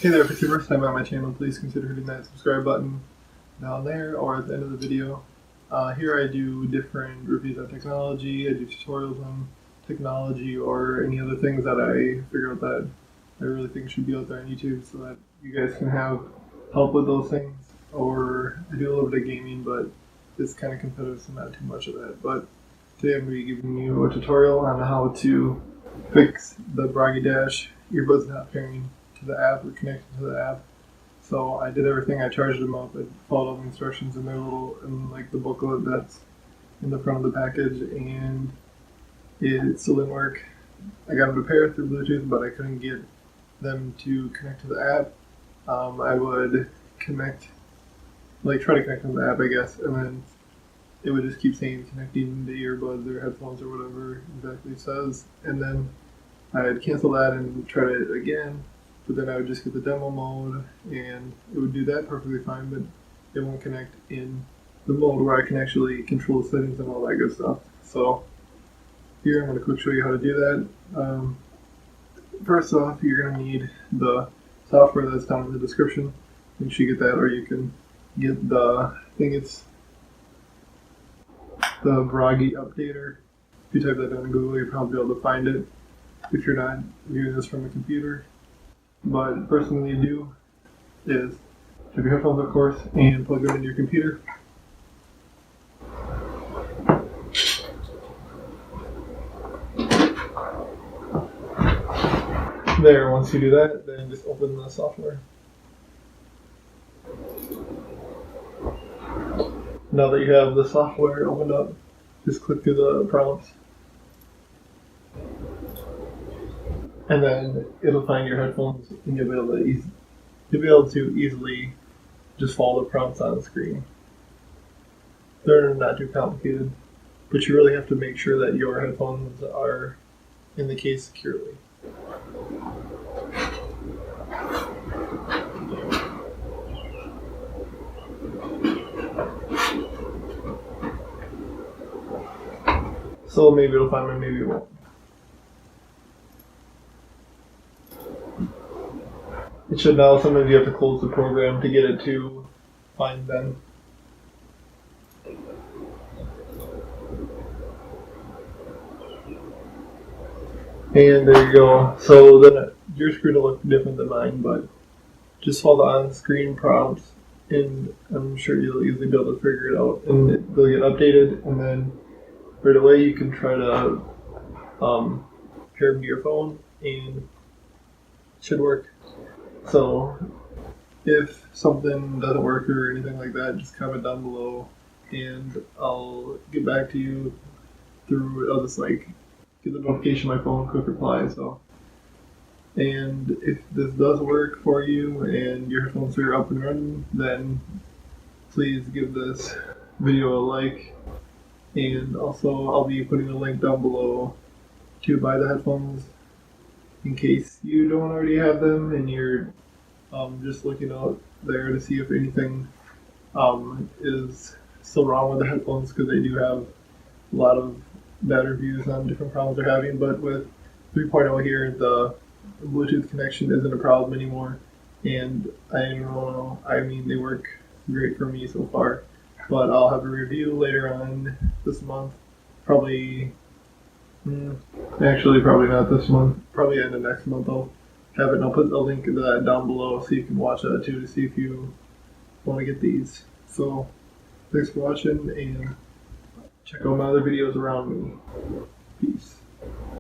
Hey there, if it's your first time on my channel, please consider hitting that subscribe button down there or at the end of the video. Here I do different reviews on technology, I do tutorials on technology or any other things that I figure out that I really think should be out there on YouTube so that you guys can have help with those things. Or I do a little bit of gaming, but it's kind of competitive, so not too much of that. But today I'm going to be giving you a tutorial on how to fix the Bragi Dash earbuds not pairing to the app or connecting to the app. So I did everything. I charged them up. I followed all the instructions in their like the booklet that's in the front of the package, and it still didn't work. I got them to pair through Bluetooth, but I couldn't get them to connect to the app. I would try to connect to the app, I guess, and then it would just keep saying connecting the earbuds or headphones or whatever exactly it says, and then I'd cancel that and try it again. But then I would just get the demo mode, and it would do that perfectly fine, but it won't connect in the mode where I can actually control the settings and all that good stuff. So here I'm going to quick show you how to do that. First off, you're going to need the software that's down in the description. Make sure you get that, or you can get I think it's the Bragi Updater. If you type that in Google, you'll probably be able to find it if you're not viewing this from a computer. But first thing you do is have your headphones, of course, and plug them into your computer. There, once you do that, then just open the software. Now that you have the software opened up, just click through the prompts. And then it'll find your headphones, and you'll be able to easily just follow the prompts on the screen. They're not too complicated, but you really have to make sure that your headphones are in the case securely. So maybe it'll find them, maybe it won't. It should now. Sometimes you have to close the program to get it to find them. And there you go. So then your screen will look different than mine, but just follow the on-screen prompts, and I'm sure you'll easily be able to figure it out. And they'll get updated, and then right away you can try to pair them to your phone, and it should work. So if something doesn't work or anything like that, just comment down below and I'll get back to you I'll just get the notification on my phone, quick reply. So, and if this does work for you and your headphones are up and running, then please give this video a like, and also I'll be putting a link down below to buy the headphones in case you don't already have them and you're just looking out there to see if anything is still wrong with the headphones, because they do have a lot of bad reviews on different problems they're having. But with 3.0 here, the Bluetooth connection isn't a problem anymore, and I don't know, I mean, they work great for me so far. But I'll have a review later on this month, probably not this month, probably end of next month I'll have it, and I'll put a link to that down below so you can watch that too, to see if you want to get these. So thanks for watching, and check out my other videos around me. Peace.